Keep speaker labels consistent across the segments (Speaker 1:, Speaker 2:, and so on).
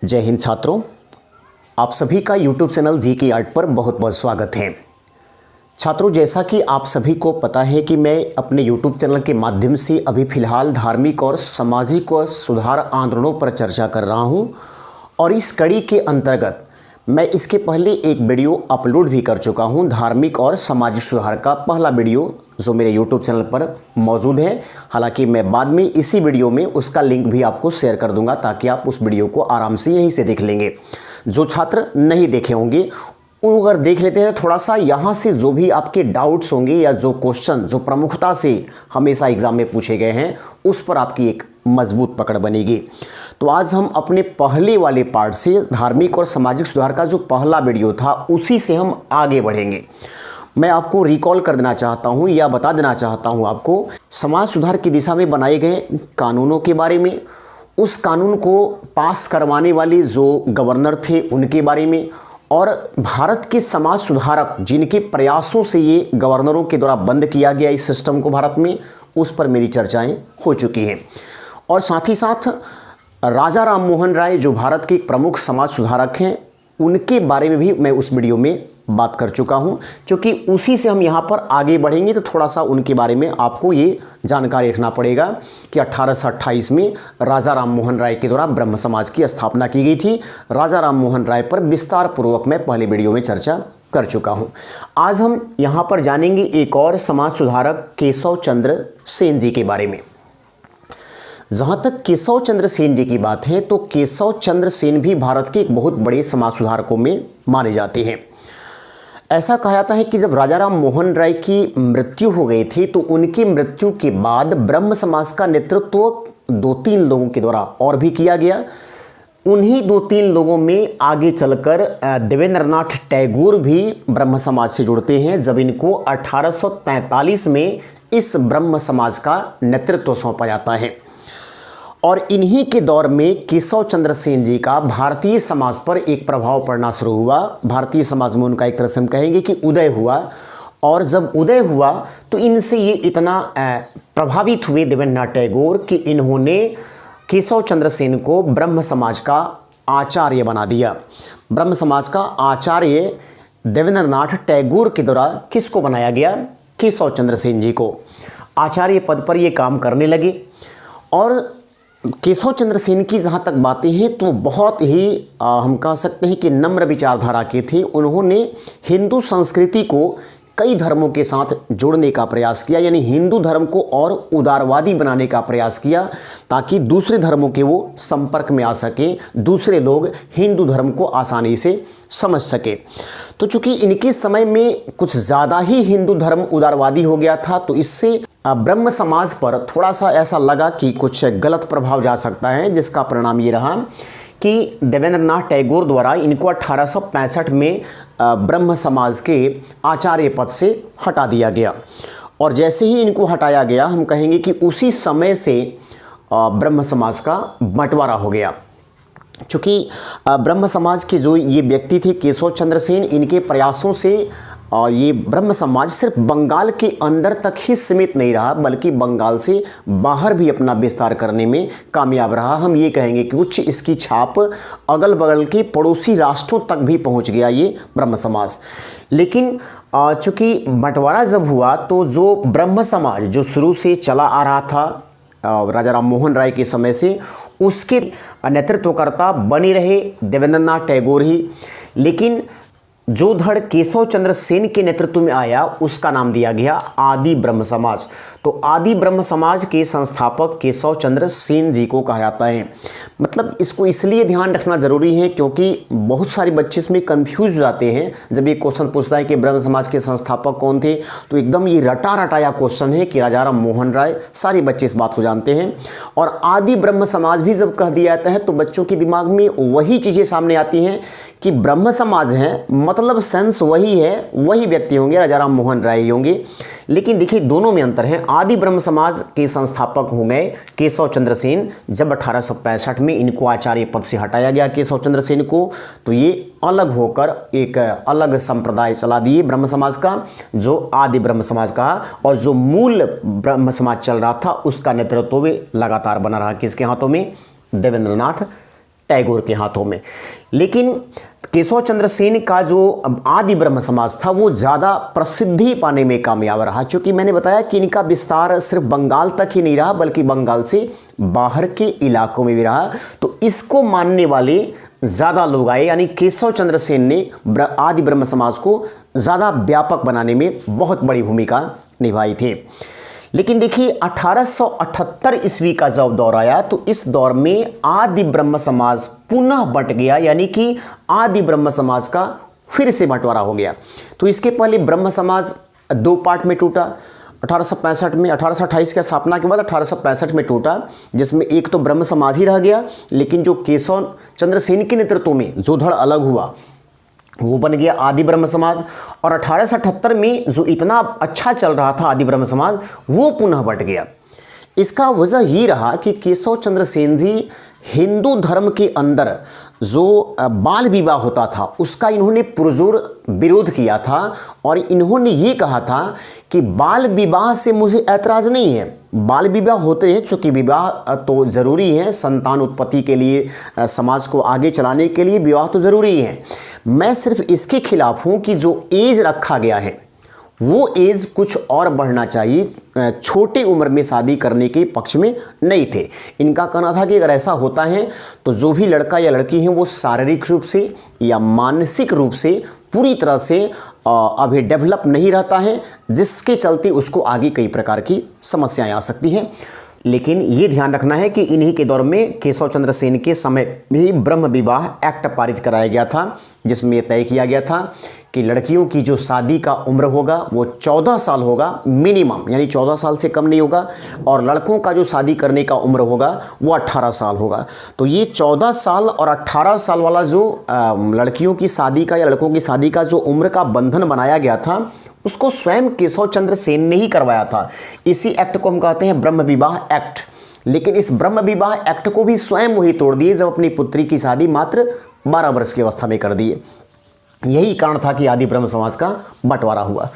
Speaker 1: जय हिंद छात्रों, आप सभी का YouTube चैनल जी के आर्ट पर बहुत बहुत स्वागत है। छात्रों, जैसा कि आप सभी को पता है कि मैं अपने YouTube चैनल के माध्यम से अभी फ़िलहाल धार्मिक और सामाजिक और सुधार आंदोलनों पर चर्चा कर रहा हूं और इस कड़ी के अंतर्गत मैं इसके पहले एक वीडियो अपलोड भी कर चुका हूं। धार्मिक और सामाजिक सुधार का पहला वीडियो जो मेरे YouTube चैनल पर मौजूद है। हालांकि मैं बाद में इसी वीडियो में उसका लिंक भी आपको शेयर कर दूंगा ताकि आप उस वीडियो को आराम से यहीं से देख लेंगे। जो छात्र नहीं देखे होंगे वो अगर देख लेते हैं, थोड़ा सा यहाँ से जो भी आपके डाउट्स होंगे या जो क्वेश्चन जो प्रमुखता से हमेशा एग्जाम में पूछे गए हैं उस पर आपकी एक मजबूत पकड़ बनेगी। तो आज हम अपने पहले वाले पार्ट से धार्मिक और सामाजिक सुधार का जो पहला वीडियो था उसी से हम आगे बढ़ेंगे। मैं आपको रिकॉल कर देना चाहता हूं या बता देना चाहता हूं आपको समाज सुधार की दिशा में बनाए गए कानूनों के बारे में, उस कानून को पास करवाने वाले जो गवर्नर थे उनके बारे में, और भारत के समाज सुधारक जिनके प्रयासों से ये गवर्नरों के द्वारा बंद किया गया इस सिस्टम को भारत में, उस पर मेरी चर्चाएं हो चुकी हैं। और साथ ही साथ राजा राम मोहन राय जो भारत के एक प्रमुख समाज सुधारक हैं उनके बारे में भी मैं उस वीडियो में बात कर चुका हूं। क्योंकि उसी से हम यहां पर आगे बढ़ेंगे तो थोड़ा सा उनके बारे में आपको ये जानकारी रखना पड़ेगा कि 1828 में राजा राम मोहन राय के द्वारा ब्रह्म समाज की स्थापना की गई थी। राजा राम मोहन राय पर विस्तार पूर्वक मैं पहले वीडियो में चर्चा कर चुका हूं। आज हम यहां पर जानेंगे एक और समाज सुधारक केशव चंद्र सेन जी के बारे में। जहां तक केशव चंद्र सेन जी की बात है तो केशव चंद्र सेन भी भारत के एक बहुत बड़े समाज सुधारकों में माने जाते हैं। ऐसा कहा जाता है कि जब राजा राम मोहन राय की मृत्यु हो गई थी तो उनकी मृत्यु के बाद ब्रह्म समाज का नेतृत्व 2-3 लोगों के द्वारा और भी किया गया। उन्हीं 2-3 लोगों में आगे चलकर देवेंद्रनाथ टैगोर भी ब्रह्म समाज से जुड़ते हैं जब इनको 1843 में इस ब्रह्म समाज का नेतृत्व सौंपा जाता है। और इन्हीं के दौर में केशव चंद्र सेन जी का भारतीय समाज पर एक प्रभाव पड़ना शुरू हुआ। भारतीय समाज में उनका एक तरह से हम कहेंगे कि उदय हुआ। और जब उदय हुआ तो इनसे ये इतना प्रभावित हुए देवेंद्रनाथ टैगोर कि इन्होंने केशव चंद्र सेन को ब्रह्म समाज का आचार्य बना दिया। ब्रह्म समाज का आचार्य देवेंद्रनाथ टैगोर के द्वारा किसको बनाया गया? केशव चंद्र सेन जी को आचार्य पद पर ये काम करने लगे। और केशव चंद्र सेन की जहाँ तक बातें हैं तो बहुत ही हम कह सकते हैं कि नम्र विचारधारा के थे। उन्होंने हिंदू संस्कृति को कई धर्मों के साथ जोड़ने का प्रयास किया, यानी हिंदू धर्म को और उदारवादी बनाने का प्रयास किया ताकि दूसरे धर्मों के वो संपर्क में आ सकें, दूसरे लोग हिंदू धर्म को आसानी से समझ सके। तो चूंकि इनके समय में कुछ ज़्यादा ही हिंदू धर्म उदारवादी हो गया था तो इससे ब्रह्म समाज पर थोड़ा सा ऐसा लगा कि कुछ गलत प्रभाव जा सकता है, जिसका परिणाम ये रहा कि देवेंद्रनाथ टैगोर द्वारा इनको 1865 में ब्रह्म समाज के आचार्य पद से हटा दिया गया। और जैसे ही इनको हटाया गया हम कहेंगे कि उसी समय से ब्रह्म समाज का बंटवारा हो गया। चूँकि ब्रह्म समाज के जो ये व्यक्ति थे केशव चंद्र सेन, इनके प्रयासों से और ये ब्रह्म समाज सिर्फ बंगाल के अंदर तक ही सीमित नहीं रहा बल्कि बंगाल से बाहर भी अपना विस्तार करने में कामयाब रहा। हम ये कहेंगे कि उच्च इसकी छाप अगल बगल के पड़ोसी राष्ट्रों तक भी पहुंच गया ये ब्रह्म समाज। लेकिन चूँकि बंटवारा जब हुआ तो जो ब्रह्म समाज जो शुरू से चला आ रहा था राजा राम मोहन राय के समय से, उसके नेतृत्वकर्ता बने रहे देवेंद्रनाथ टैगोर ही। लेकिन जो धड़ केशव चंद्र सेन के नेतृत्व में आया उसका नाम दिया गया आदि ब्रह्म समाज। तो आदि ब्रह्म समाज के संस्थापक केशव चंद्र सेन जी को कहा जाता है। मतलब इसको इसलिए ध्यान रखना जरूरी है क्योंकि बहुत सारे बच्चे इसमें कंफ्यूज हो जाते हैं। जब ये क्वेश्चन पूछता है कि ब्रह्म समाज के संस्थापक कौन थे तो एकदम ये रटा रटाया क्वेश्चन है कि राजा राम मोहन राय, सारे बच्चे इस बात को जानते हैं। और आदि ब्रह्म समाज भी जब कह दिया जाता है तो बच्चों के दिमाग में वही चीज़ें सामने आती हैं कि ब्रह्म समाज है मतलब सेंस वही है, वही व्यक्ति होंगे, राजा राम मोहन राय होंगे। लेकिन देखिए दोनों में अंतर है। आदि ब्रह्म समाज के संस्थापक हो गए केशव चंद्र सेन। जब 1865 में इनको आचार्य पद से हटाया गया केशव चंद्र सेन को, तो ये अलग होकर एक अलग संप्रदाय चला दिए ब्रह्म समाज का, जो आदि ब्रह्म समाज का। और जो मूल ब्रह्म समाज चल रहा था उसका नेतृत्व लगातार बना रहा किसके हाथों में? देवेंद्रनाथ टैगोर के हाथों में। लेकिन केशव चंद्र सेन का जो आदि ब्रह्म समाज था वो ज़्यादा प्रसिद्धि पाने में कामयाब रहा, क्योंकि मैंने बताया कि इनका विस्तार सिर्फ बंगाल तक ही नहीं रहा बल्कि बंगाल से बाहर के इलाकों में भी रहा। तो इसको मानने वाले ज़्यादा लोग आए, यानी केशव चंद्र सेन ने आदि ब्रह्म समाज को ज़्यादा व्यापक बनाने में बहुत बड़ी भूमिका निभाई थी। लेकिन देखिए 1878 ईस्वी का जब दौर आया तो इस दौर में आदि ब्रह्म समाज पुनः बंट गया, यानी कि आदि ब्रह्म समाज का फिर से बंटवारा हो गया। तो इसके पहले ब्रह्म समाज दो पार्ट में टूटा 1865 में। 1828 की स्थापना के बाद 1865 में टूटा, जिसमें एक तो ब्रह्म समाज ही रह गया, लेकिन जो केशव चंद्र सेन के नेतृत्व में जो धड़ अलग हुआ वो बन गया आदि ब्रह्म समाज। और 1878 में जो इतना अच्छा चल रहा था आदि ब्रह्म समाज वो पुनः बट गया। इसका वजह ये रहा कि केशव चंद्र सेन जी हिंदू धर्म के अंदर जो बाल विवाह होता था उसका इन्होंने पुरजोर विरोध किया था, और इन्होंने ये कहा था कि बाल विवाह से मुझे ऐतराज़ नहीं है, बाल विवाह होते हैं चूँकि विवाह तो ज़रूरी है संतान उत्पत्ति के लिए, समाज को आगे चलाने के लिए विवाह तो ज़रूरी है। मैं सिर्फ इसके खिलाफ हूँ कि जो एज रखा गया है वो एज कुछ और बढ़ना चाहिए, छोटी उम्र में शादी करने के पक्ष में नहीं थे। इनका कहना था कि अगर ऐसा होता है तो जो भी लड़का या लड़की है वो शारीरिक रूप से या मानसिक रूप से पूरी तरह से अभी डेवलप नहीं रहता है, जिसके चलते उसको आगे कई प्रकार की समस्याएं आ सकती हैं। लेकिन ये ध्यान रखना है कि इन्हीं के दौर में केशव चंद्र सेन के समय भी ब्रह्म विवाह एक्ट पारित कराया गया था, जिसमें यह तय किया गया था कि लड़कियों की जो शादी का उम्र होगा वो 14 साल होगा मिनिमम, यानी 14 साल से कम नहीं होगा, और लड़कों का जो शादी करने का उम्र होगा वो 18 साल होगा। तो ये 14 साल और 18 साल वाला जो लड़कियों की शादी का या लड़कों की शादी का जो उम्र का बंधन बनाया गया था उसको स्वयं केशव चंद्र सेन ने ही करवाया था। इसी एक्ट को हम कहते हैं ब्रह्म विवाह एक्ट। लेकिन इस ब्रह्म विवाह एक्ट को भी स्वयं वही तोड़ दिए जब अपनी पुत्री की शादी मात्र 12 वर्ष की अवस्था में कर दिए। यही कारण था कि आदि ब्रह्म समाज का बंटवारा हुआ।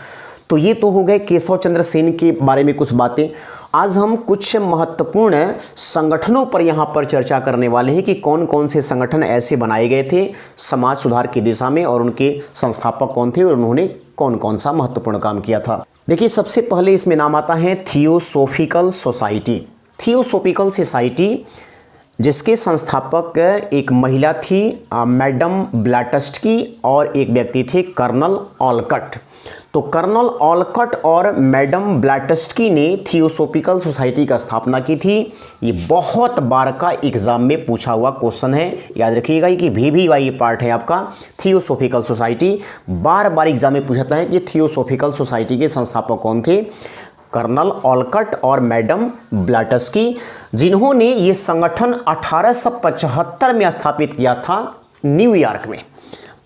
Speaker 1: तो ये तो हो गए केशव चंद्र सेन के बारे में कुछ बातें। आज हम कुछ महत्वपूर्ण संगठनों पर यहाँ पर चर्चा करने वाले हैं कि कौन कौन से संगठन ऐसे बनाए गए थे समाज सुधार की दिशा में, और उनके संस्थापक कौन थे और उन्होंने कौन कौन सा महत्वपूर्ण काम किया था। देखिए सबसे पहले इसमें नाम आता है थियोसोफिकल सोसाइटी। थियोसोफिकल सोसाइटी जिसके संस्थापक एक महिला थी मैडम ब्लैटस्की और एक व्यक्ति थे कर्नल ऑलकट। तो कर्नल ऑलकट और मैडम ब्लैटस्की ने थियोसोफिकल सोसाइटी का स्थापना की थी। ये बहुत बार का एग्जाम में पूछा हुआ क्वेश्चन है, याद रखिएगा कि VVY पार्ट है आपका थियोसोफिकल सोसाइटी। बार बार एग्जाम में पूछता है कि थियोसोफिकल सोसाइटी के संस्थापक कौन थे। कर्नल ऑलकट और मैडम ब्लैटस्की, जिन्होंने ये संगठन 1875 में स्थापित किया था न्यूयॉर्क में।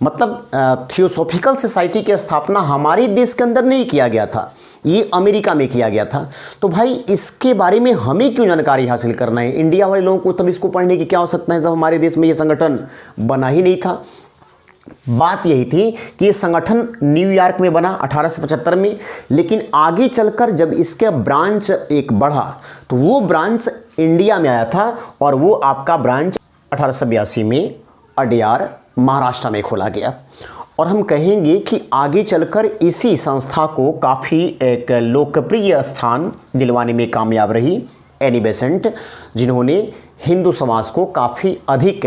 Speaker 1: मतलब थियोसोफिकल सोसाइटी की स्थापना हमारे देश के अंदर नहीं किया गया था, ये अमेरिका में किया गया था। तो भाई इसके बारे में हमें क्यों जानकारी हासिल करना है, इंडिया वाले लोगों को तब इसको पढ़ने की क्या आवश्यकता है जब हमारे देश में ये संगठन बना ही नहीं था। बात यही थी कि ये संगठन न्यूयॉर्क में बना 1875 में, लेकिन आगे चलकर जब इसके ब्रांच एक बढ़ा तो वो ब्रांच इंडिया में आया था, और वो आपका ब्रांच 1882 में अडयार महाराष्ट्र में खोला गया। और हम कहेंगे कि आगे चलकर इसी संस्था को काफ़ी एक लोकप्रिय स्थान दिलवाने में कामयाब रही एनी बेसेंट, जिन्होंने हिंदू समाज को काफ़ी अधिक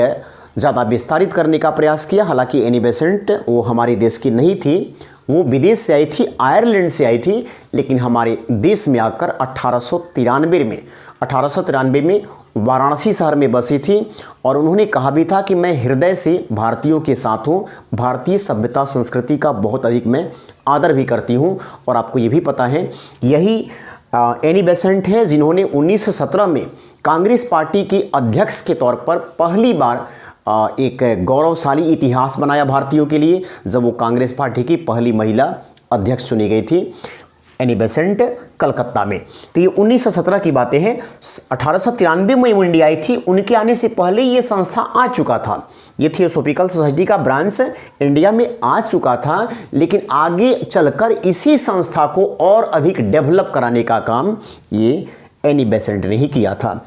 Speaker 1: ज़्यादा विस्तारित करने का प्रयास किया। हालांकि एनी बेसेंट वो हमारे देश की नहीं थी, वो विदेश से आई थी, आयरलैंड से आई थी, लेकिन हमारे देश में आकर 1893 में वाराणसी शहर में बसी थी। और उन्होंने कहा भी था कि मैं हृदय से भारतीयों के साथ हूँ, भारतीय सभ्यता संस्कृति का बहुत अधिक मैं आदर भी करती हूँ। और आपको ये भी पता है यही एनी बेसेंट है जिन्होंने 1917 में कांग्रेस पार्टी के अध्यक्ष के तौर पर पहली बार एक गौरवशाली इतिहास बनाया भारतीयों के लिए, जब वो कांग्रेस पार्टी की पहली महिला अध्यक्ष चुनी गई थी एनी बेसेंट कलकत्ता में। तो ये 1917 की बातें हैं। 1893 में वो इंडिया आई थी, उनके आने से पहले ये संस्था आ चुका था। ये थियोसोफिकल सोसाइटी का ब्रांच इंडिया में आ चुका था, लेकिन आगे चलकर इसी संस्था को और अधिक डेवलप कराने का काम ये एनी बेसेंट ने ही किया था।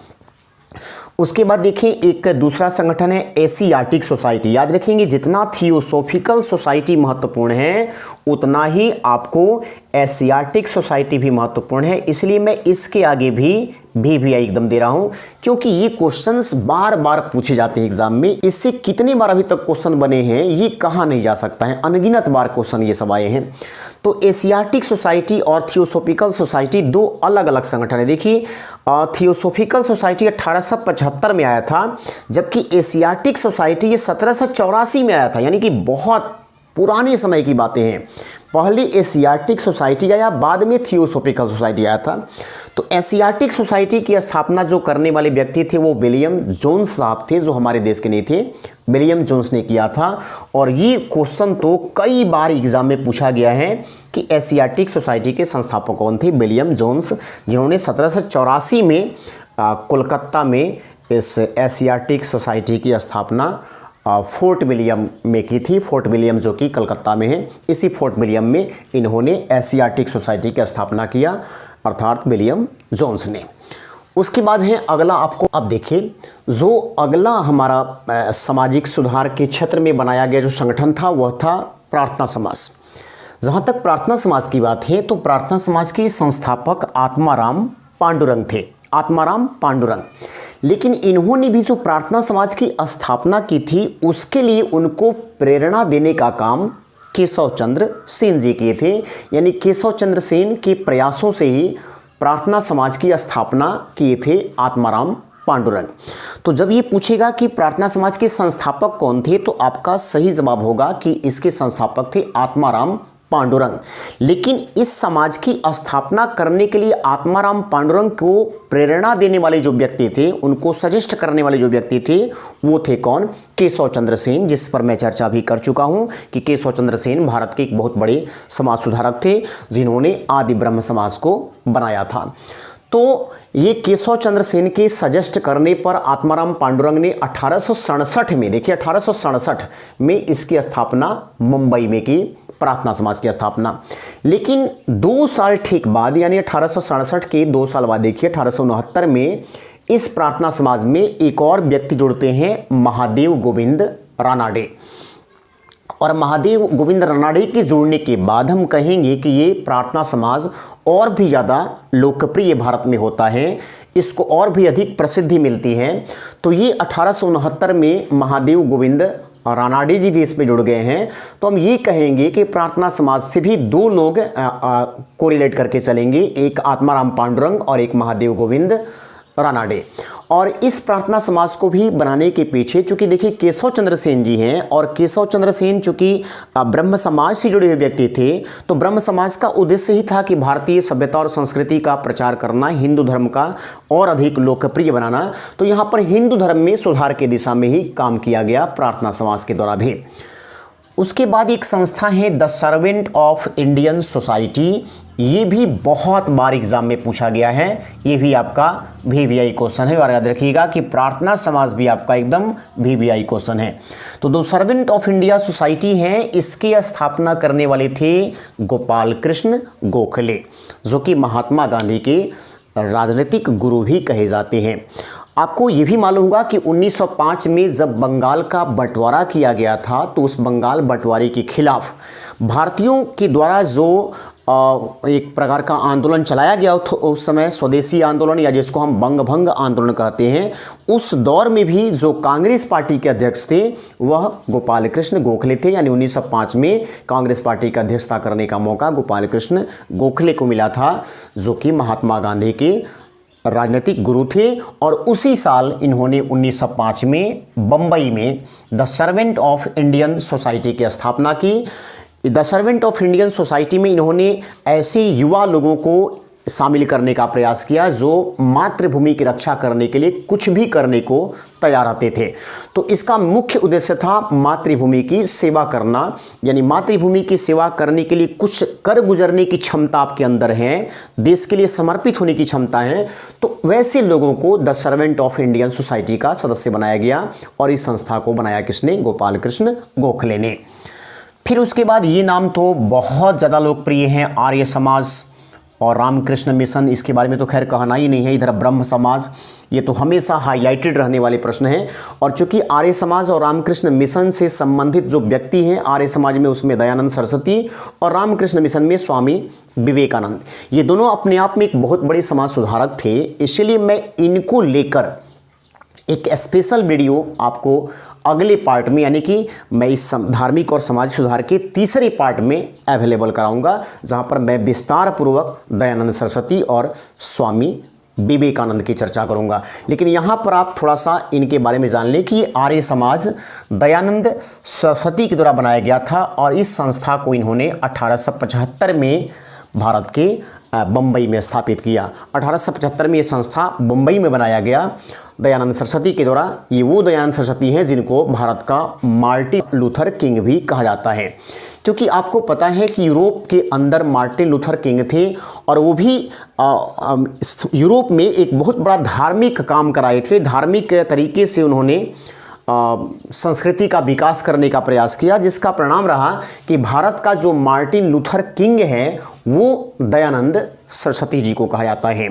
Speaker 1: उसके बाद देखिए एक दूसरा संगठन है एशियाटिक सोसाइटी। याद रखेंगे जितना थियोसॉफिकल सोसाइटी महत्वपूर्ण है उतना ही आपको एशियाटिक सोसाइटी भी महत्वपूर्ण है, इसलिए मैं इसके आगे भी एकदम दे रहा हूं क्योंकि ये क्वेश्चंस बार बार पूछे जाते हैं एग्जाम में। इससे कितने बार अभी तक क्वेश्चन बने हैं ये कहा नहीं जा सकता है, अनगिनत बार क्वेश्चन ये सब आए हैं। तो एशियाटिक सोसाइटी और थियोसॉफिकल सोसाइटी दो अलग अलग संगठन है। देखिए थियोसॉफिकल सोसाइटी 1875 में आया था, जबकि एशियाटिक सोसाइटी ये 1784 में आया था, यानी कि बहुत पुराने समय की बातें हैं। पहले एशियाटिक सोसाइटी आया, बाद में थियोसॉफिकल सोसाइटी आया था। तो एशियाटिक सोसाइटी की स्थापना जो करने वाले व्यक्ति थे वो विलियम जोन्स साहब थे, जो हमारे देश के नहीं थे, विलियम जोन्स ने किया था। और ये क्वेश्चन तो कई बार एग्जाम में पूछा गया है कि एशियाटिक सोसाइटी के संस्थापक कौन थे। विलियम जोन्स, जिन्होंने 1784 में कोलकाता में इस एशियाटिक सोसाइटी की स्थापना फोर्ट विलियम में की थी। फोर्ट विलियम जो कि कलकत्ता में है, इसी फोर्ट विलियम में इन्होंने एशियाटिक सोसाइटी की स्थापना किया, अर्थात विलियम जोन्स ने। उसके बाद है अगला, आपको अब देखिए जो अगला हमारा सामाजिक सुधार के क्षेत्र में बनाया गया जो संगठन था वह था प्रार्थना समाज। जहाँ तक प्रार्थना समाज की बात है तो प्रार्थना समाज के संस्थापक आत्माराम पांडुरंग थे, आत्माराम पांडुरंग। लेकिन इन्होंने भी जो प्रार्थना समाज की स्थापना की थी उसके लिए उनको प्रेरणा देने का काम केशव चंद्र सेन जी किए थे। यानी केशव चंद्र सेन के प्रयासों से ही प्रार्थना समाज की स्थापना किए थे आत्माराम पांडुरंग। तो जब ये पूछेगा कि प्रार्थना समाज के संस्थापक कौन थे तो आपका सही जवाब होगा कि इसके संस्थापक थे आत्माराम पांडुरंग। लेकिन इस समाज की स्थापना करने के लिए आत्माराम पांडुरंग को प्रेरणा देने वाले जो व्यक्ति थे, उनको सजेस्ट करने वाले जो व्यक्ति थे वो थे कौन? केशव चंद्र सेन, जिस पर मैं चर्चा भी कर चुका हूं कि केशव चंद्र सेन भारत के एक बहुत बड़े समाज सुधारक थे जिन्होंने आदि ब्रह्म समाज को बनाया था। तो ये केशव चंद्र सेन के सजेस्ट करने पर आत्माराम पांडुरंग ने 1867 में, देखिए 1867 में इसकी स्थापना मुंबई में की, प्रार्थना समाज की स्थापना। लेकिन 2 साल ठीक बाद, यानी 1867 के 2 साल बाद देखिए 1869 में इस प्रार्थना समाज में एक और व्यक्ति जुड़ते हैं, महादेव गोविंद रानाडे। और महादेव गोविंद रानाडे के जुड़ने के बाद हम कहेंगे कि ये प्रार्थना समाज और भी ज़्यादा लोकप्रिय भारत में होता है, इसको और भी अधिक प्रसिद्धि मिलती है। तो ये 1869 में महादेव गोविंद रानाडे जी भी इसमें जुड़ गए हैं। तो हम ये कहेंगे कि प्रार्थना समाज से भी 2 लोग कोरिलेट करके चलेंगे, एक आत्माराम पांडुरंग और एक महादेव गोविंद रानाडे। और इस प्रार्थना समाज को भी बनाने के पीछे चूंकि देखिए केशव चंद्र सेन जी हैं, और केशव चंद्र सेन चूंकि ब्रह्म समाज से जुड़े हुए व्यक्ति थे, तो ब्रह्म समाज का उद्देश्य ही था कि भारतीय सभ्यता और संस्कृति का प्रचार करना, हिंदू धर्म का और अधिक लोकप्रिय बनाना। तो यहाँ पर हिंदू धर्म में सुधार की दिशा में ही काम किया गया प्रार्थना समाज के द्वारा भी। उसके बाद एक संस्था है the servant of Indian society. ये भी बहुत बार एग्जाम में पूछा गया है, ये भी आपका VVI क्वेश्चन है, और याद रखिएगा कि प्रार्थना समाज भी आपका एकदम VVI क्वेश्चन है। तो the servant of India society है, इसकी स्थापना करने वाले थे गोपाल कृष्ण गोखले, जो कि महात्मा गांधी के राजनीतिक गुरु भी कहे जाते हैं। आपको ये भी मालूम होगा कि 1905 में जब बंगाल का बंटवारा किया गया था तो उस बंगाल बंटवारे के खिलाफ भारतीयों के द्वारा जो एक प्रकार का आंदोलन चलाया गया उस समय, स्वदेशी आंदोलन या जिसको हम बंग भंग आंदोलन कहते हैं, उस दौर में भी जो कांग्रेस पार्टी के अध्यक्ष थे वह गोपाल कृष्ण गोखले थे। यानी 1905 में कांग्रेस पार्टी का अध्यक्षता करने का मौका गोपाल कृष्ण गोखले को मिला था, जो कि महात्मा गांधी के राजनीतिक गुरु थे। और उसी साल इन्होंने 1905 में बम्बई में the servant of Indian society की स्थापना की। The servant of Indian society में इन्होंने ऐसे युवा लोगों को शामिल करने का प्रयास किया जो मातृभूमि की रक्षा करने के लिए कुछ भी करने को तैयार रहते थे। तो इसका मुख्य उद्देश्य था मातृभूमि की सेवा करना, यानी मातृभूमि की सेवा करने के लिए कुछ कर गुजरने की क्षमता आपके अंदर है, देश के लिए समर्पित होने की क्षमता है, तो वैसे लोगों को the servant of Indian society का सदस्य बनाया गया। और इस संस्था को बनाया किसने? गोपाल कृष्ण गोखले ने। फिर उसके बाद ये नाम तो बहुत ज़्यादा लोकप्रिय हैं, आर्य समाज। और रामकृष्ण मिशन, इसके बारे में तो खैर कहना ही नहीं है। इधर ब्रह्म समाज, ये तो हमेशा हाईलाइटेड रहने वाले प्रश्न हैं। और चूंकि आर्य समाज और रामकृष्ण मिशन से संबंधित जो व्यक्ति हैं, आर्य समाज में उसमें दयानंद सरस्वती और रामकृष्ण मिशन में स्वामी विवेकानंद, ये दोनों अपने आप में एक बहुत बड़े समाज सुधारक थे। इसलिए मैं इनको लेकर एक स्पेशल वीडियो आपको अगले पार्ट में, यानी कि मैं इस धार्मिक और समाज सुधार के तीसरे पार्ट में अवेलेबल कराऊंगा, जहां पर मैं विस्तार पूर्वक दयानंद सरस्वती और स्वामी विवेकानंद की चर्चा करूंगा। लेकिन यहां पर आप थोड़ा सा इनके बारे में जान लें कि आर्य समाज दयानंद सरस्वती के द्वारा बनाया गया था और इस संस्था को इन्होंने 1875 में भारत के बम्बई में स्थापित किया। 1875 में ये संस्था बम्बई में बनाया गया दयानंद सरस्वती के द्वारा। ये वो दयानंद सरस्वती हैं जिनको भारत का मार्टिन लूथर किंग भी कहा जाता है, क्योंकि आपको पता है कि यूरोप के अंदर मार्टिन लूथर किंग थे और वो भी यूरोप में एक बहुत बड़ा धार्मिक काम कराए थे। धार्मिक तरीके से उन्होंने संस्कृति का विकास करने का प्रयास किया, जिसका परिणाम रहा कि भारत का जो मार्टिन लूथर किंग है वो दयानंद सरस्वती जी को कहा जाता है।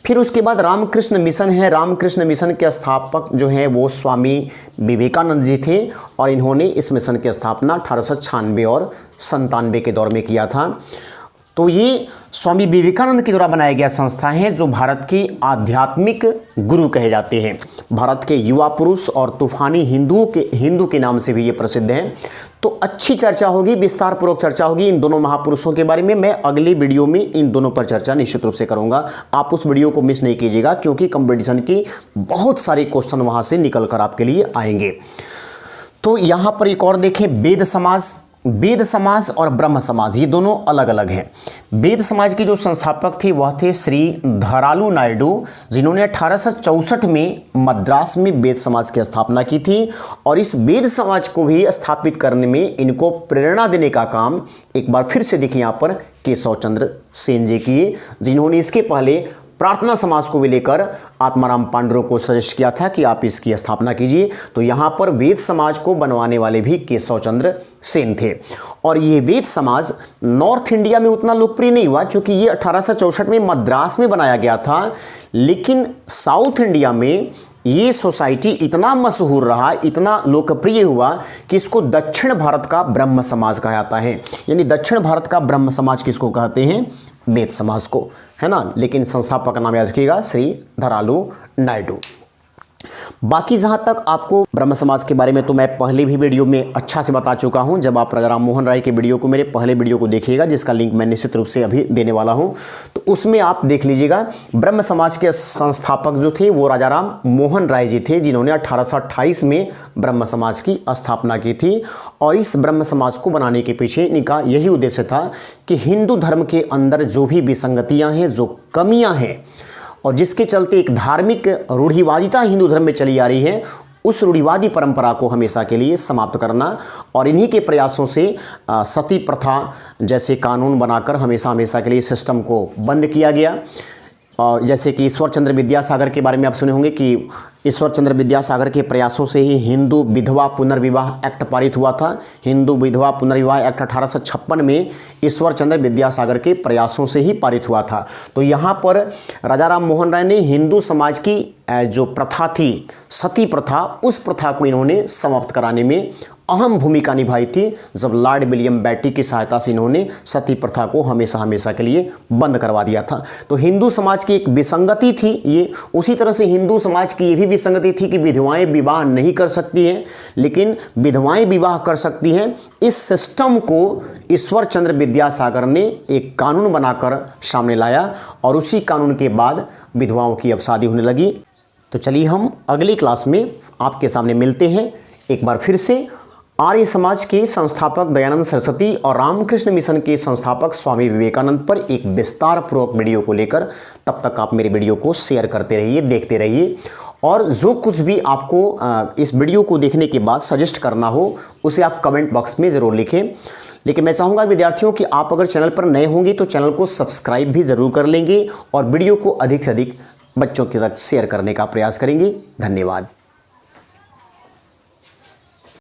Speaker 1: फिर उसके बाद रामकृष्ण मिशन है। रामकृष्ण मिशन के स्थापक जो हैं वो स्वामी विवेकानंद जी थे और इन्होंने इस मिशन की स्थापना 1896 और 97 के दौर में किया था। तो ये स्वामी विवेकानंद के द्वारा बनाया गया संस्था है जो भारत के आध्यात्मिक गुरु कहे जाते हैं। भारत के युवा पुरुष और तूफानी हिंदू के नाम से भी ये प्रसिद्ध हैं। तो अच्छी चर्चा होगी, विस्तार पूर्वक चर्चा होगी इन दोनों महापुरुषों के बारे में। मैं अगली वीडियो में इन दोनों पर चर्चा निश्चित रूप से करूंगा। आप उस वीडियो को मिस नहीं कीजिएगा, क्योंकि कंपटीशन की बहुत सारे क्वेश्चन वहां से निकल कर आपके लिए आएंगे। तो यहाँ पर एक और देखें, वेद समाज और ब्रह्म समाज, ये दोनों अलग अलग हैं। वेद समाज के जो संस्थापक थे वह थे श्री धरालू नायडू, जिन्होंने 1864 में मद्रास में वेद समाज की स्थापना की थी। और इस वेद समाज को भी स्थापित करने में इनको प्रेरणा देने का काम एक बार फिर से देखिए यहाँ पर केशव चंद्र सेन जी किए, जिन्होंने इसके पहले प्रार्थना समाज को भी लेकर आत्माराम पांडुरंग को सजेस्ट किया था कि आप इसकी स्थापना कीजिए। तो यहाँ पर वेद समाज को बनवाने वाले भी केशव चंद्र सेन थे। और ये वेद समाज नॉर्थ इंडिया में उतना लोकप्रिय नहीं हुआ, क्योंकि ये 1864 में मद्रास में बनाया गया था। लेकिन साउथ इंडिया में ये सोसाइटी इतना मशहूर रहा, इतना लोकप्रिय हुआ कि इसको दक्षिण भारत का ब्रह्म समाज कहा जाता है। यानी दक्षिण भारत का ब्रह्म समाज किसको कहते हैं? वेद समाज को, है ना। लेकिन संस्थापक का नाम याद रखिएगा, श्री धरालू नायडू। बाकी जहां तक आपको ब्रह्म समाज के बारे में तो मैं पहले भी वीडियो में अच्छा से बता चुका हूं। जब आप राजा राम मोहन राय के वीडियो को, मेरे पहले वीडियो को देखिएगा, जिसका लिंक मैं निश्चित रूप से अभी देने वाला हूं, तो उसमें आप देख लीजिएगा। ब्रह्म समाज के संस्थापक जो थे वो राजा राम मोहन राय जी थे, जिन्होंने 1828 में ब्रह्म समाज की स्थापना की थी। और इस ब्रह्म समाज को बनाने के पीछे इनका यही उद्देश्य था कि हिंदू धर्म के अंदर जो भी विसंगतियाँ हैं, जो कमियाँ हैं, और जिसके चलते एक धार्मिक रूढ़िवादिता हिंदू धर्म में चली आ रही है, उस रूढ़िवादी परंपरा को हमेशा के लिए समाप्त करना। और इन्हीं के प्रयासों से सती प्रथा जैसे कानून बनाकर हमेशा के लिए सिस्टम को बंद किया गया। जैसे कि ईश्वर चंद्र विद्यासागर के बारे में आप सुने होंगे कि ईश्वर चंद्र विद्यासागर के प्रयासों से ही हिंदू विधवा पुनर्विवाह एक्ट पारित हुआ था। हिंदू विधवा पुनर्विवाह एक्ट 1856 में ईश्वर चंद्र विद्यासागर के प्रयासों से ही पारित हुआ था। तो यहाँ पर राजा राम मोहन राय ने हिंदू समाज की जो प्रथा थी, सती प्रथा, उस प्रथा को इन्होंने समाप्त कराने में अहम भूमिका निभाई थी। जब लॉर्ड विलियम बेटी की सहायता से इन्होंने सती प्रथा को हमेशा के लिए बंद करवा दिया था। तो हिंदू समाज की एक विसंगति थी ये। उसी तरह से हिंदू समाज की ये भी विसंगति थी कि विधवाएं विवाह नहीं कर सकती हैं, लेकिन विधवाएं विवाह कर सकती हैं। इस सिस्टम को ईश्वर चंद्र विद्यासागर ने एक कानून बनाकर सामने लाया और उसी कानून के बाद विधवाओं की अब शादी होने लगी। तो चलिए हम अगली क्लास में आपके सामने मिलते हैं। एक बार फिर से आर्य समाज के संस्थापक दयानंद सरस्वती और रामकृष्ण मिशन के संस्थापक स्वामी विवेकानंद पर एक विस्तार पूर्वक वीडियो को लेकर, तब तक आप मेरे वीडियो को शेयर करते रहिए, देखते रहिए। और जो कुछ भी आपको इस वीडियो को देखने के बाद सजेस्ट करना हो उसे आप कमेंट बॉक्स में ज़रूर लिखें। लेकिन मैं चाहूँगा विद्यार्थियों कि आप अगर चैनल पर नए होंगे तो चैनल को सब्सक्राइब भी ज़रूर कर लेंगे और वीडियो को अधिक से अधिक बच्चों के तक शेयर करने का प्रयास करेंगे। धन्यवाद।